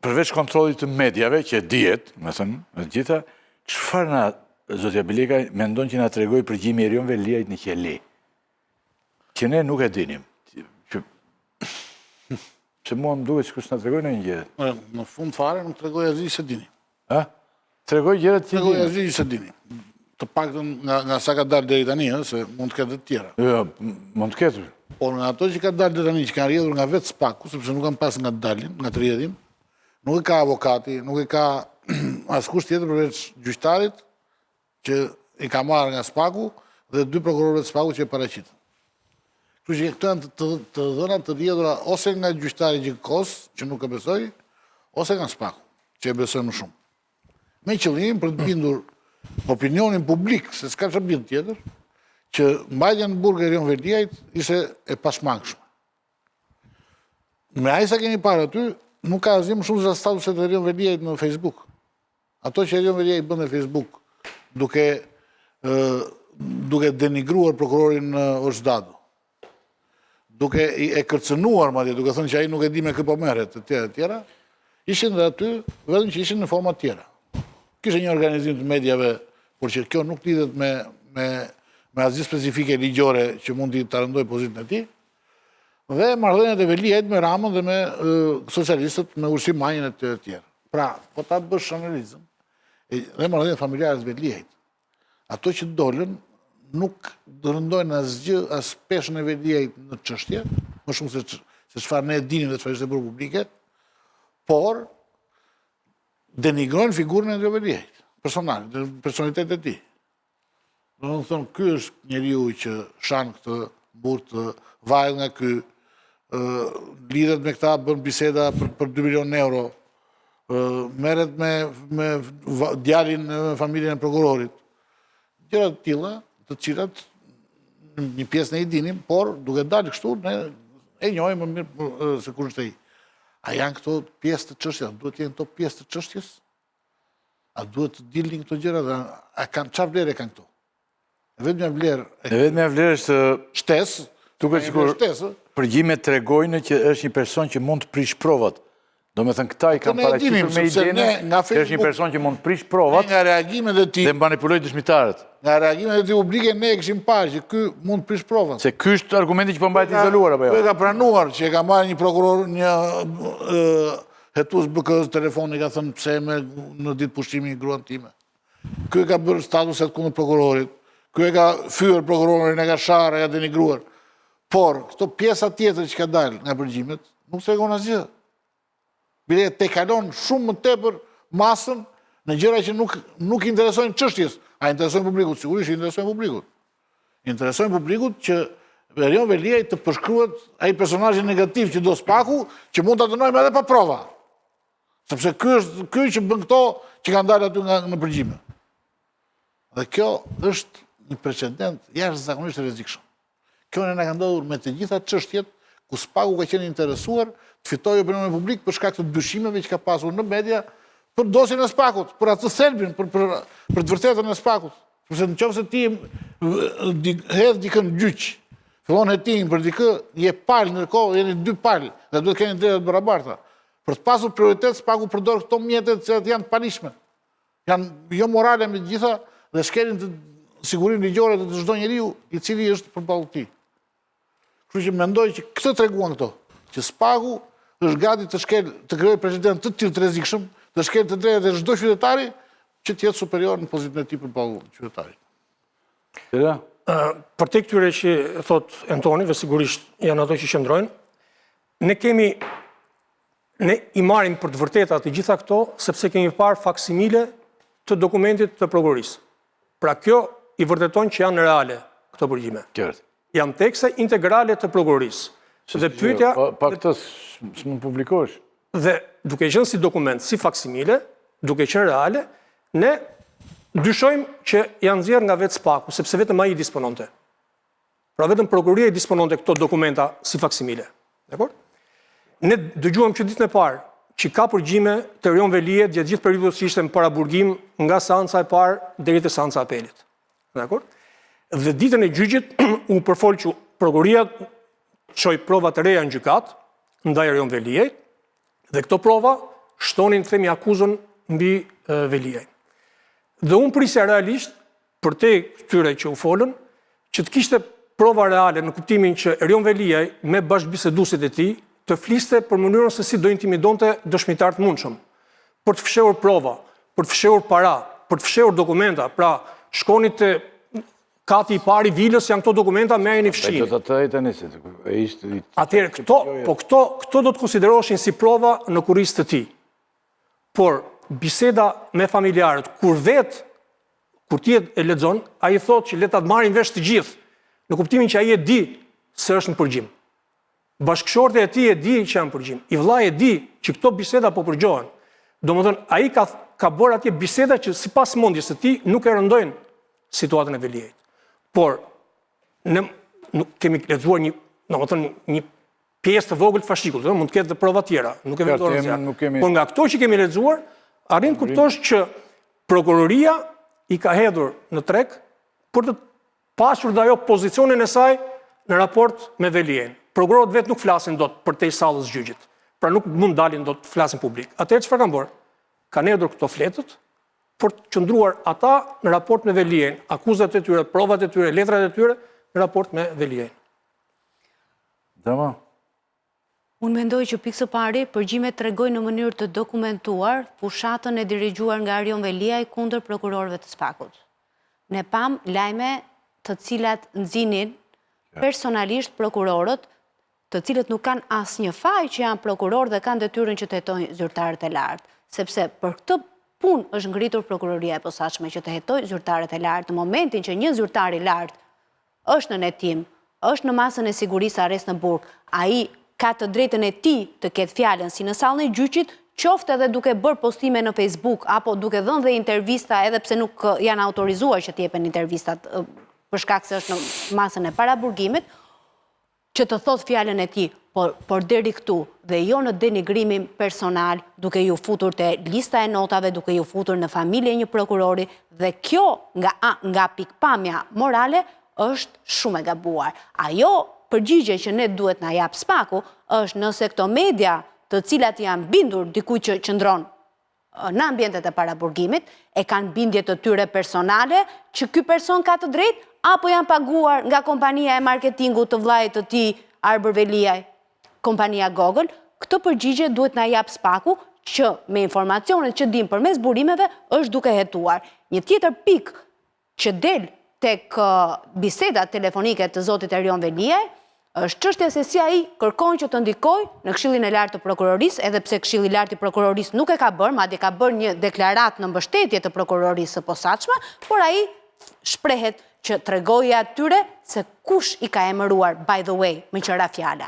përveç kontrollit të medjave, që dihet, me thënë, në gjitha, çfarë na, zotja Bileka, mendon që na tregoi përgjimi Erion Veliajt në Qeli? Që ne nuk e dinim. Se mua më duhet që kështë nga tregoj në një gjëre. Në fund fare nuk tregoj asgjë se dini. Tregoj gjëre të tregoj asgjë se dini. Të paktën nga sa ka dalë deri tani, se mund të ketë të tjera. Jo, mund të ketë. Por nga ato që ka dalë deri tani, që kanë rrjedhur nga vetë Spaku, sepse nuk kanë pas nga të dalin, nga të rrjedhim, nuk e ka avokati, nuk e ka askush tjetër përveç gjyqtarit që i ka marrë nga Spaku dhe 2 prokurorëve të Spaku që e paraqitën. Kështu që këto janë të dhëna të rrjedhura ose nga gjyqtari Gjikos, që nuk e besoj, ose nga Spaku, që e besoj më shumë. Me qëllim për të bindur opinionin publik, se s'ka që bindë tjetër, që mbajtja në burg e Erion Veliajt ishte e pashmangshme. Me ai sa keni parë aty, nuk ka asgjë më shumë se statuset e Erion Veliajt në Facebook. Ato që Erion Veliajt bën në Facebook, duke denigruar prokurorin Oshdadu, duke e kërcënuar, madje, duke thënë që ai nuk e di me kë po merret, të tjera, ishin dhe aty, vetëm që ishin në forma tjera. Kishte një organizim të medjave, por që kjo nuk lidhet me asgjë specifike ligjore që mund të rëndoj pozitën e tij, dhe marrëdhëniet e Veliajt me Ramën dhe me socialistët, me Ursim Majin e të tjerë. Pra, po ta bësh analizën, dhe marrëdhëniet familjare të Veliajt, ato që dolën nuk rëndojnë asgjë as peshën e Veliajt në çështje, më shumë se çfarë ne dinim dhe çfarë ishte bërë publike, por denigrojnë figurën e Erion Veliajt, personalitetin e tij. Do të thonë, ky është njeriu që shan këtë burr të vajet nga ky, lidhet me këta, bën biseda për 2 milion euro, merret me djalin e familjen e prokurorit. Gjëra të tilla, të cilat një pjesë ne i dinim, por duke dalë kështu, ne e njohim më mirë se kush është ai. A janë këto pjesë të çështjes? Duhet të jenë këto pjesë të çështjes? A duhet të dilnin këto gjëra? A kanë çfarë vlerë kanë këto? Vetëm vlerë është shtesë. Duket sikur përgjimet tregojnë që është një person që mund të prish provat. Do me thënë, këta i kanë paraqitur me idenë që është një person që mund të prish provat dhe manipuloj dëshmitarët. Nga reagimet e tij publike ne e kishim parë që ky mund të prish provat. Se ky është argumenti që po mbahet izoluar apo jo? Ky ka pranuar që e ka marrë një prokuror, një hetues BK-s telefoni, ka thënë pse në ditë pushimi gruan time. Ky ka bërë statuset kundër prokurorit. Ky e ka fyer prokurorin, e ka sharë, e ka denigruar. Por këto pjesa tjetër që ka dalë nga përgjimet nuk tregon asgjë. Bile te kalon shumë më tepër masën në gjëra që nuk interesojnë çështjes. A interesojnë publikut? Sigurisht interesojnë publikut. Interesojnë publikut që Erion Veliajt të përshkruhet ai personazhi negativ që do Spaku, që mund ta dënojmë edhe pa prova. Sepse ky që bën këto që kanë dalë aty në përgjime. Dhe kjo është një precedent jashtëzakonisht rrezikshëm. Kjo na ka ndodhur me të gjitha çështjet ku Spaku ka qenë interesuar të fitojë opinionin publik për shkak të dyshimeve që ka pasur në media për dosjen e Spakut, për atë thelbin, për të vërtetën e Spakut. Sepse nëse ti hedh dikën gjyq, fillon hetim për dikë, je palë, ndërkohë jeni 2 palë dhe duhet keni drejtat të barabarta. Për të pasur prioritet, Spaku përdor këto mjete që janë të palishme. Janë jo morale me gjitha dhe shkelin të sigurinë ligjore të çdo njeriu i cili është përballë tij. Kështu që mendoj që këtë treguan këto, që Spaku është gati të krijojë precedent të tillë të rrezikshëm, të shkel të drejtat e çdo qytetari që të jetë superior në pozitën e tij përballë qytetarit. Për te këtyre që thot Antoni, dhe sigurisht janë ato që qëndrojnë, ne i marrim për të vërteta të gjitha këto, sepse kemi parë faksimile të dokumentit të prokurorisë. Pra kjo i vërteton që janë reale këto përgjime. Janë tekste integrale të prokurorisë. Dhe pyetja... Pa këtë s'mund publikosh. Dhe duke qenë si dokument, si faksimile, duke qenë reale, ne dyshojmë që janë nxjerrë nga vetë Spaku, sepse vetëm ai i dispononte. Pra vetëm prokuroria i dispononte këto dokumenta si faksimile. Dakor? Ne dëgjuam që ditën e parë që ka përgjime të Erion Veliajt gjatë gjithë periudhës që ishte në paraburgim nga seanca e parë deri te seanca e apelit. Dakor? Dhe ditën e gjyqit u përfol që prokuroria çoi prova të reja në gjykat ndaj Erion Veliajt dhe këto prova shtonin, themi, akuzën mbi Veliajn. Dhe unë prisja realisht, për te këtyre që u folën, që të kishte prova reale në kuptimin që Erion Veliaj me bashkëbiseduesit e tij të fliste për mënyrën se si do intimidonte dëshmitar të mundshëm, për të fshehur prova, për të fshehur para, për të fshehur dokumenta, pra shkoni te kati i pari Vilës, janë këto dokumenta, merrni fshin. Atëherë këto do të konsideroheshin si prova në kurrizë të tij. Por biseda me familjarët, kur ti e lexon, ai thotë që le ta marrin vesh të gjithë, në kuptimin që ai e di se është në përgjim. Bashkëshorte e tij e di që janë në përgjim. I vllai e di që këto biseda po përgjohen. Domethënë ai ka bërë atje biseda që sipas mendjes së tij nuk e rëndojnë situatën e Veliajt. Por nuk kemi lexuar një pjesë të vogël të fashikullit, mund të ketë dhe prova tjera, nuk e vendosur asgjë. Por nga këto që kemi lexuar, arrin kuptosh që prokuroria i ka hedhur në treg për të pasur dhe ajo pozicionin e saj në raport me Veliajn. Prokurorët vetë nuk flasin dot përtej sallës gjyqit, pra nuk mund dalin dot të flasin publik. Atëherë çfarë kanë bërë? Kanë hedhur këto fletët për të qëndruar ata në raport me Veliajn, akuzat e tyre, provat e tyre, letrat e tyre në raport me Veliajn. Dama. Unë mendoj që pikë së pari, përgjimet tregojnë në mënyrë të dokumentuar fushatën e dirigjuar nga Erion Veliaj kundër prokurorëve të SPAK-ut. Ne pam lajme të cilat nxinin personalisht prokurorët, të cilët nuk kanë asnjë faj që janë prokurorë dhe kanë detyrën që të hetojnë zyrtarët e lartë, sepse për këtë punë është ngritur prokuroria e posaçme që të hetojë zyrtarët e lartë në momentin që një zyrtar i lartë është në hetim, është në masën e sigurisë arrest në burg, ai ka të drejtën e tij të ketë fjalën si në sallën e gjyqit, qoftë edhe duke bërë postime në Facebook apo duke dhënë dhe intervista edhe pse nuk janë autorizuar që të jepen intervistat për shkak se është në masën e paraburgimit, që të thot fjalën e tij, por deri këtu dhe jo në denigrimin personal, duke ju futur te lista e notave, duke ju futur në familje një prokurori, dhe kjo nga pikpamja morale është shumë e gabuar. Ajo përgjigje që ne duhet na jap SPAK-u është nëse këto media, të cilat janë bindur dikujt që qëndron në ambientet e paraburgimit, e kanë bindje të tyre personale që ky person ka të drejtë, apo janë paguar nga kompania e marketingut të vllajit të tij Arbër Veliaj, kompania Google, këtë përgjigje duhet na jap SPAK-u që me informacionet që dim përmes burimeve është duke hetuar. Një tjetër pikë që del tek bisedat telefonike të zotit Erion Veliaj është çështja se si ai kërkon që të ndikojë në Këshillin e Lartë të Prokurorisë, edhe pse Këshilli i Lartë i Prokurorisë nuk e ka bërë, madje ka bërë një deklaratë në mbështetje të prokurorisë së posaçme, por ai shprehet që tregojë atyre se kush i ka emëruar, by the way, me qëra fjala.